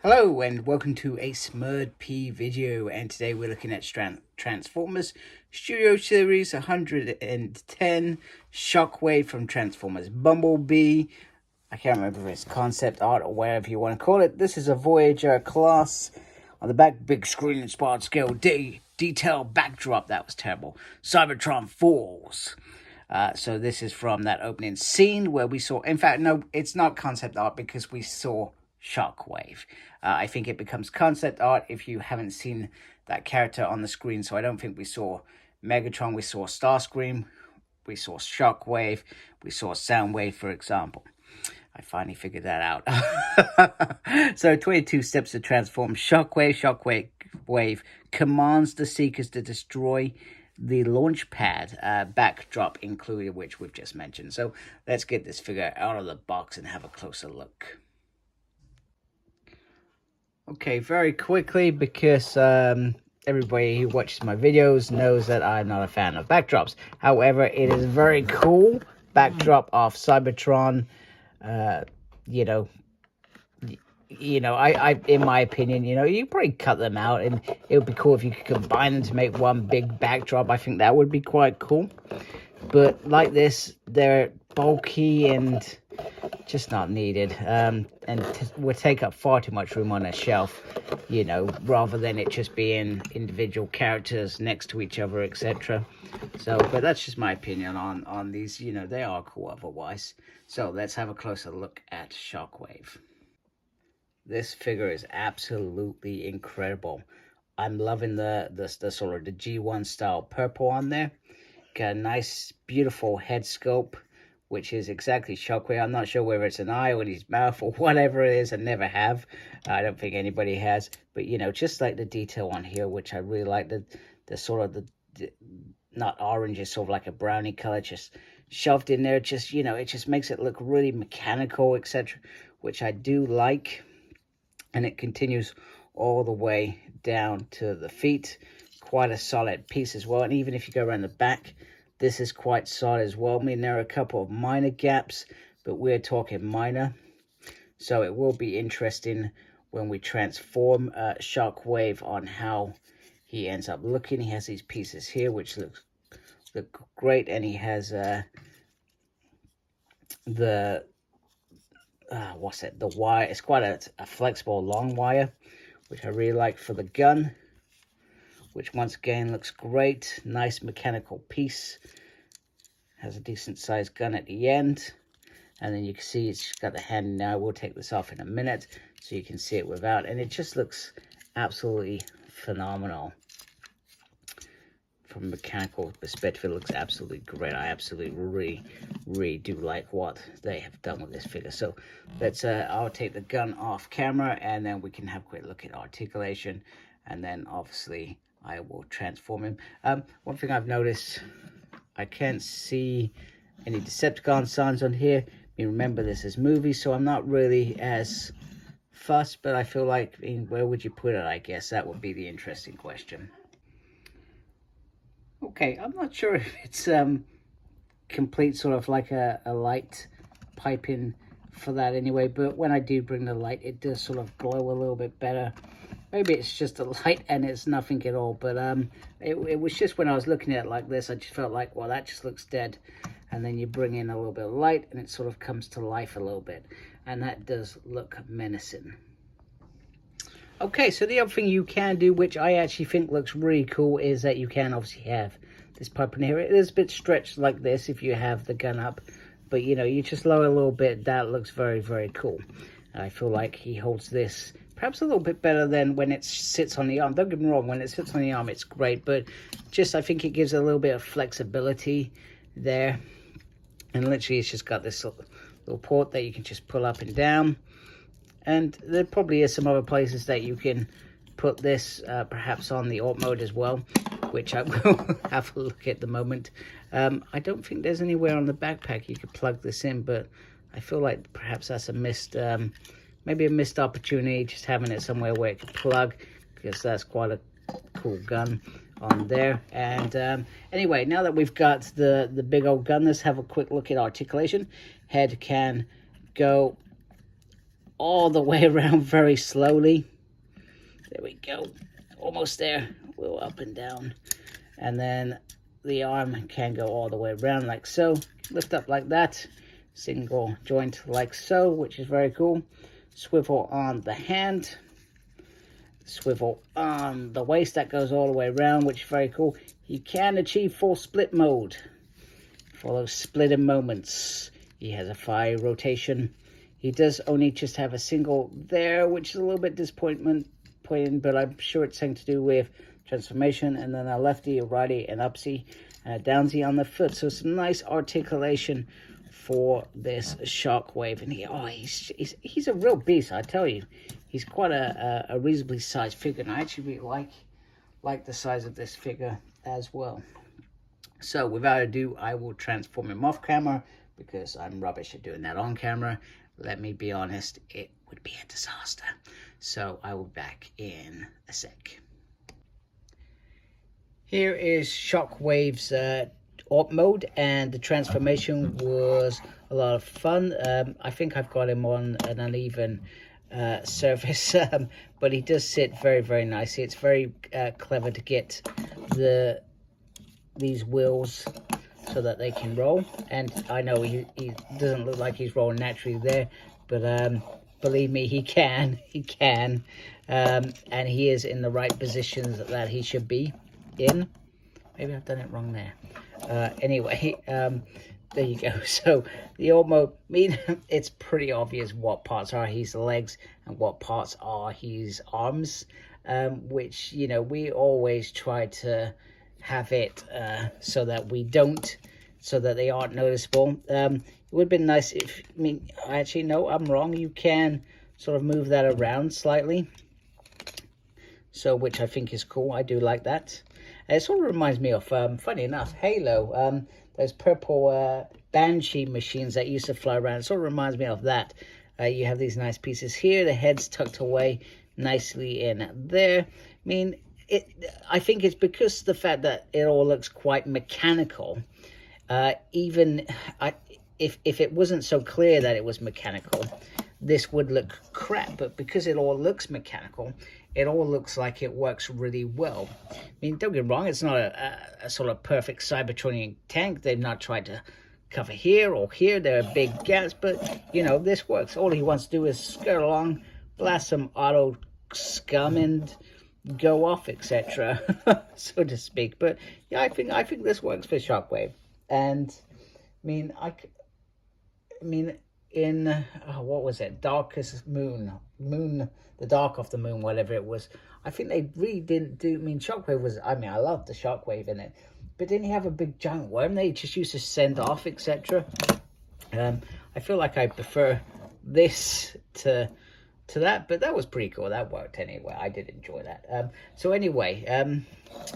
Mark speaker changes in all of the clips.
Speaker 1: Hello and welcome to a Smurd video, and today we're looking at Transformers Studio Series 110 Shockwave from Transformers Bumblebee. I can't remember if it's concept art or whatever you want to call it. This is a Voyager class. On the back, big screen inspired scale detail backdrop. That was terrible. Cybertron Falls. So this is from that opening scene where we saw, in fact, no, it's not concept art because we saw Shockwave. I think it becomes concept art if you haven't seen that character on the screen. So I don't think we saw Megatron, we saw Starscream, we saw Shockwave, we saw Soundwave, for example. I finally figured that out. So 22 steps to transform Shockwave. Shockwave commands the Seekers to destroy the launch pad, backdrop included, which we've just mentioned. So let's get this figure out of the box and have a closer look. Okay, very quickly, because everybody who watches my videos knows that I'm not a fan of backdrops. However, it is very cool backdrop of Cybertron. I in my opinion, you probably cut them out, and it would be cool if you could combine them to make one big backdrop. I think that would be quite cool. But like this, they're bulky and just not needed, and would take up far too much room on a shelf, rather than it just being individual characters next to each other, etc. So, but that's just my opinion on these. They are cool otherwise. So let's have a closer look at Shockwave. This figure is absolutely incredible. I'm loving the sort of the G1 style purple on there. Got a nice, beautiful head sculpt, which is exactly Shockwave. I'm not sure whether it's an eye or his mouth or whatever it is. I never have. I don't think anybody has. But, just like the detail on here, which I really like, the sort of the not orange, it's sort of like a brownie color, just shoved in there. Just, it just makes it look really mechanical, etc., which I do like. And it continues all the way down to the feet. Quite a solid piece as well. And even if you go around the back, this is quite solid as well. I mean, there are a couple of minor gaps, but we're talking minor. So it will be interesting when we transform Shockwave on how he ends up looking. He has these pieces here, which look great. And he has the wire. It's quite a flexible long wire, which I really like for the gun, which once again looks great. Nice mechanical piece. Has a decent sized gun at the end. And then you can see it's got the hand now. We'll take this off in a minute so you can see it without. And it just looks absolutely phenomenal. From a mechanical perspective, it looks absolutely great. I absolutely really do like what they have done with this figure. So let's I'll take the gun off camera, and then we can have a quick look at articulation, and then obviously I will transform him. One thing I've noticed, I can't see any Decepticon signs on here. I mean, remember, this is movies, so I'm not really as fussed, but I feel like, where would you put it? I guess that would be the interesting question. Okay, I'm not sure if it's complete sort of like a light piping for that anyway, but when I do bring the light, it does sort of glow a little bit better. Maybe it's just a light and it's nothing at all, but it was just when I was looking at it like this, I just felt like, well, that just looks dead. And then you bring in a little bit of light and it sort of comes to life a little bit, and that does look menacing. Okay, so the other thing you can do, which I actually think looks really cool, is that you can obviously have this pipe in here. It is a bit stretched like this if you have the gun up, but you just lower a little bit. That looks very, very cool. I feel like he holds this perhaps a little bit better than when it sits on the arm. Don't get me wrong, when it sits on the arm, it's great, but just I think it gives a little bit of flexibility there. And literally, it's just got this little port that you can just pull up and down. And there probably is some other places that you can put this, perhaps on the AUT mode as well, which I will have a look at the moment. I don't think there's anywhere on the backpack you could plug this in, but I feel like perhaps that's a missed, maybe a missed opportunity, just having it somewhere where it could plug, because that's quite a cool gun on there. And anyway, now that we've got the big old gun, let's have a quick look at articulation. Head can go all the way around very slowly. There we go. Almost there. Wheel up and down. And then the arm can go all the way around like so. Lift up like that. Single joint like so, which is very cool. Swivel on the hand. Swivel on the waist. That goes all the way around, which is very cool. You can achieve full split mode for those splitting moments. He has a 5 rotation. He does only just have a single there, which is a little bit disappointing, but I'm sure it's something to do with transformation. And then a lefty, a righty, an upsy, and a downsy on the foot. So some nice articulation for this Shockwave. And he's a real beast, I tell you. He's quite a reasonably sized figure, and I actually really like the size of this figure as well. So without ado, I will transform him off camera because I'm rubbish at doing that on camera. Let me be honest, it would be a disaster. So I will be back in a sec. Here is Shockwave's ARP mode, and the transformation was a lot of fun. I think I've got him on an uneven surface, but he does sit very, very nicely. It's very clever to get these wheels so that they can roll. And I know he doesn't look like he's rolling naturally there, but believe me, he can. And he is in the right positions that he should be in. Maybe I've done it wrong there. Anyway, there you go. So the ARP mode, I mean, it's pretty obvious what parts are his legs and what parts are his arms, which, you know, we always try to have it so that they aren't noticeable. It would have been nice if, I mean, actually, no, I'm wrong. You can sort of move that around slightly. So, which I think is cool. I do like that. It sort of reminds me of, funny enough, Halo. Those purple Banshee machines that used to fly around. It sort of reminds me of that. You have these nice pieces here. The head's tucked away nicely in there. I mean, I think it's because of the fact that it all looks quite mechanical. If it wasn't so clear that it was mechanical, this would look crap. But because it all looks mechanical, it all looks like it works really well. I mean, don't get me wrong, it's not a sort of perfect Cybertronian tank. They've not tried to cover here or here. There are big gaps, but, you know, this works. All he wants to do is skirt along, blast some auto scum, and go off, etc., so to speak. But yeah, I think this works for Shockwave. And I mean, in what was it, Darkest Moon, the Dark of the Moon, whatever it was, I think they really didn't do. I mean, Shockwave was, I mean, I loved the Shockwave in it, but didn't he have a big giant worm they just used to send off, etc.? I feel like I prefer this to that, but that was pretty cool. That worked anyway. I did enjoy that. So anyway,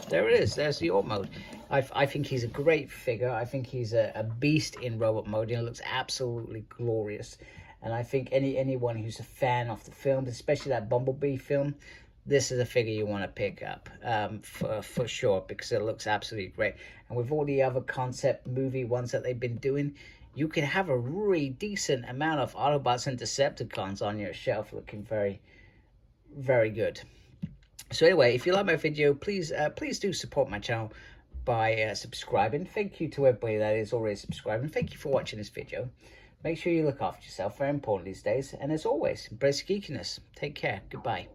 Speaker 1: there it is. There's the ARP mode. I think he's a great figure. I think he's a beast in robot mode, and it looks absolutely glorious. And I think anyone who's a fan of the film, especially that Bumblebee film, this is a figure you want to pick up for sure, because it looks absolutely great. And with all the other concept movie ones that they've been doing, you can have a really decent amount of Autobots and Decepticons on your shelf looking very, very good. So anyway, if you like my video, please do support my channel by subscribing. Thank you to everybody that is already subscribing. Thank you for watching this video. Make sure you look after yourself, very important these days. And as always, embrace geekiness. Take care. Goodbye.